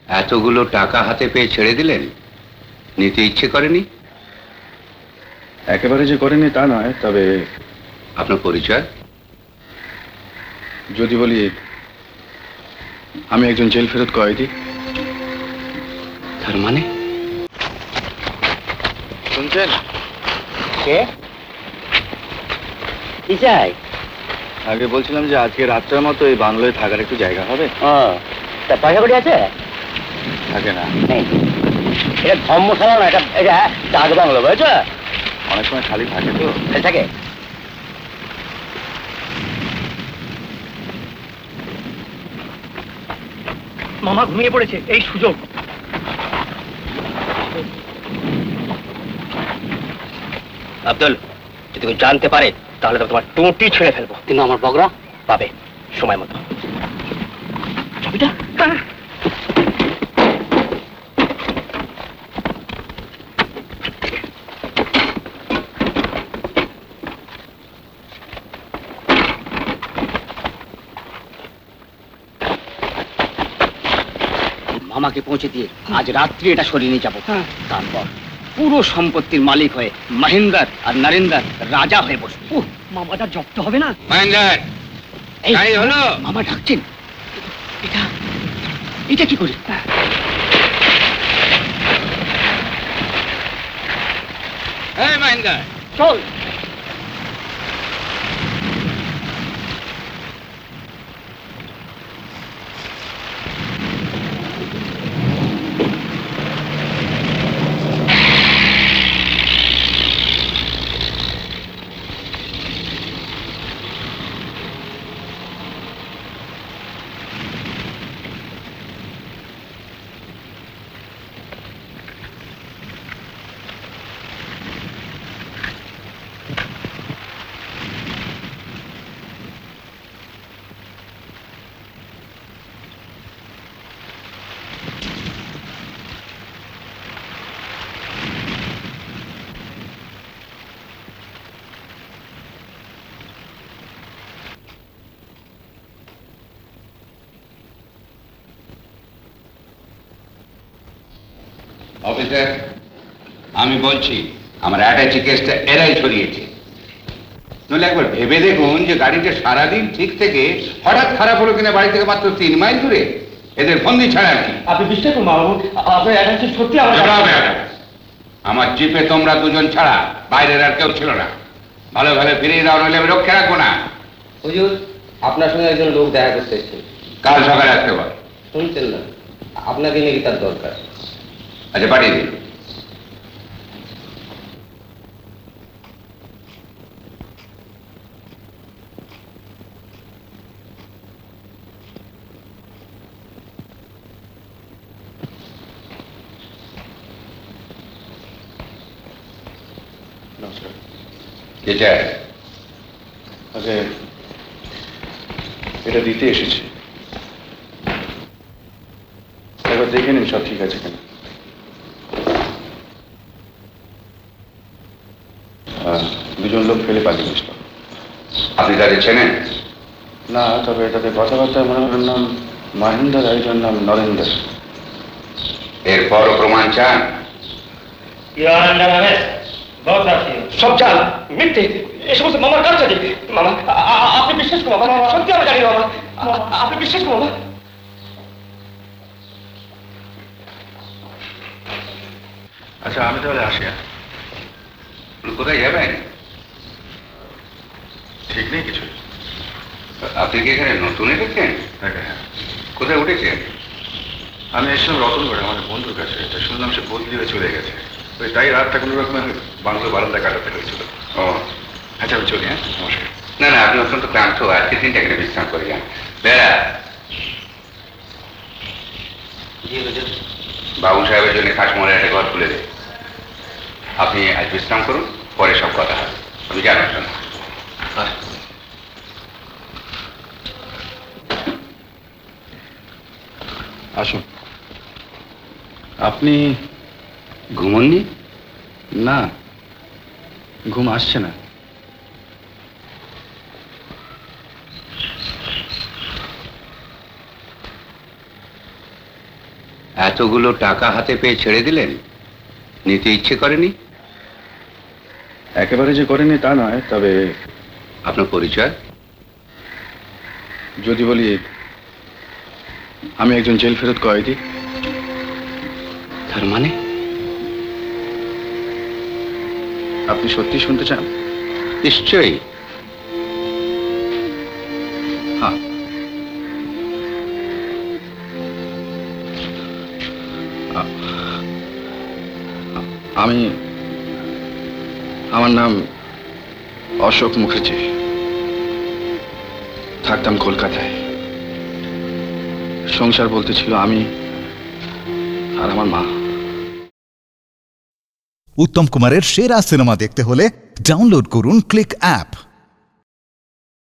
এতগুলো টাকা হাতে পেয়ে ছেড়ে দিলেন? নিতে ইচ্ছে করেনি? একেবারে যে করেনি তা নয়, তবে আপনার পরিচয় যদি বলি, আমি একজন জেল ফেরত কয়েদি। তার মানে? শুনছেন? কে? কি চাই? আগে বলছিলাম যে আজকে রাতটার মতো এই বাংলোয় থাকার একটু জায়গা হবে। তা পয়সা কড়ি আছে? থাকে না। এটা ধর্মশালা না, এটা ডাক বাংলো, বুঝেছো? অনেক সময় খালি থাকে তো। খালি থাকে? মামা ঘুমিয়ে পড়েছে, এই সুযোগ। আব্দুল, যদি কেউ জানতে পারে তাহলে তো তোমার টুটি ছেড়ে ফেলবো। কিন্তু আমার বগরা পাবে সময় মতো। ছবিটা মামাকে পৌঁছে দিয়ে আজ রাত্রি এটা সরিয়ে নিয়ে যাবো। তারপর পুরো সম্পত্তির মালিক হয়ে মহেন্দ্র আর নরেন্দ্র রাজা হয়ে বসবো। মামাটা জব্দ হবে না? মহেন্দ্র, এই হলো। মামা ডাকছেন। এটা এটা কি করে? এই মহেন্দ্র, চল। অফিসার, আমি বলছি আমার অ্যাটাচি কেসটা এরাই ছড়িয়েছে। নইলে একবার ভেবে দেখুন যে গাড়িটা সারাদিন ঠিক থেকে হঠাৎ খারাপ হলো কিনা বাড়ি থেকে মাত্র 3 মাইল দূরে। এদের ফন্দি ছাড়া আর কি। আপনি বিশ্বাস করুন বাবু, আপনার অ্যাডভান্স সত্যি আমার জিপে তোমরা দুজন ছাড়া বাইরের আর কেউ ছিল না। ভালো ভালো ফিরিয়ে দাও, নইলে আমি রক্ষে রাখবো না। হুজুর, আপনার সঙ্গে একজন লোক দেখা করতে এসেছে। কাল সকালে আসতে বল। শুনছেন না? আপনাকে নাকি তার দরকার। আচ্ছা, পাঠিয়ে দিন। নমস্কার। কে চায়? আচ্ছা, এটা দিতে এসেছি, একবার দেখে নিন সব ঠিক আছে কিনা। দুজন লোক ফেলে পালিয়ে গেছিল। আপনি তাদের চেনেন? না, তবে তাদের কথাবার্তায় মনে করেন নাম মহেন্দ্র, একজন নাম নরেন্দ্র। এরপরও প্রমাণ চান? সব চাল মিথ্যে, এ সমস্ত মামার কাজ আছে। মামা, আপনি বিশ্বাস করুন মামা, সত্যি আমরা জানি না মামা, আপনি বিশ্বাস করুন মামা। আচ্ছা, আমি তাহলে আসি। কোথায় যাবেন? ঠিক নেই কিছু। আপনি কি এখানে নতুন এসেছেন? হ্যাঁ। কোথায় উঠেছেন? আমি এসেছিলাম রতনগড়ে আমার বন্ধুর কাছে, এটা শুনলাম সে বদলি হয়ে চলে গেছে। ওই তাই রাতটা কোনো রকমে বাংলো বারান্দায় কাটাতে হয়েছিল। ও আচ্ছা, আমি চলি। হ্যাঁ, নমস্কার। না না, আপনি অত্যন্ত ক্লান্ত, আজকে দিনটা এখানে বিশ্রাম করে যান। বেড়া, বাবু সাহেবের জন্য খাসমোড়ে একটা ঘর খুলে দেয়। আপনি আজ বিশ্রাম করুন, পরে সব কথা হবে। আপনি জানার জন্য আসুন। আপনি ঘুমননি? না, ঘুম আসছে না। এতগুলো টাকা হাতে পেয়ে ছেড়ে দিলেন? নিতে ইচ্ছে করেনি? একেবারে যে করেনি তা নয়, তবে আপনার পরিচয়? যদি বলি আমি একজন জেল ফেরত কয়েদি। তার মানে? আপনি সত্যি শুনতে চান? নিশ্চয়ই। হ্যাঁ, আমার নাম অশোক মুখার্জি, থাকতাম কলকাতায়। সংসার বলতে ছিল আমি আর আমার মা। উত্তম কুমারের সেরা সিনেমা দেখতে হলে ডাউনলোড করুন ক্লিক অ্যাপ।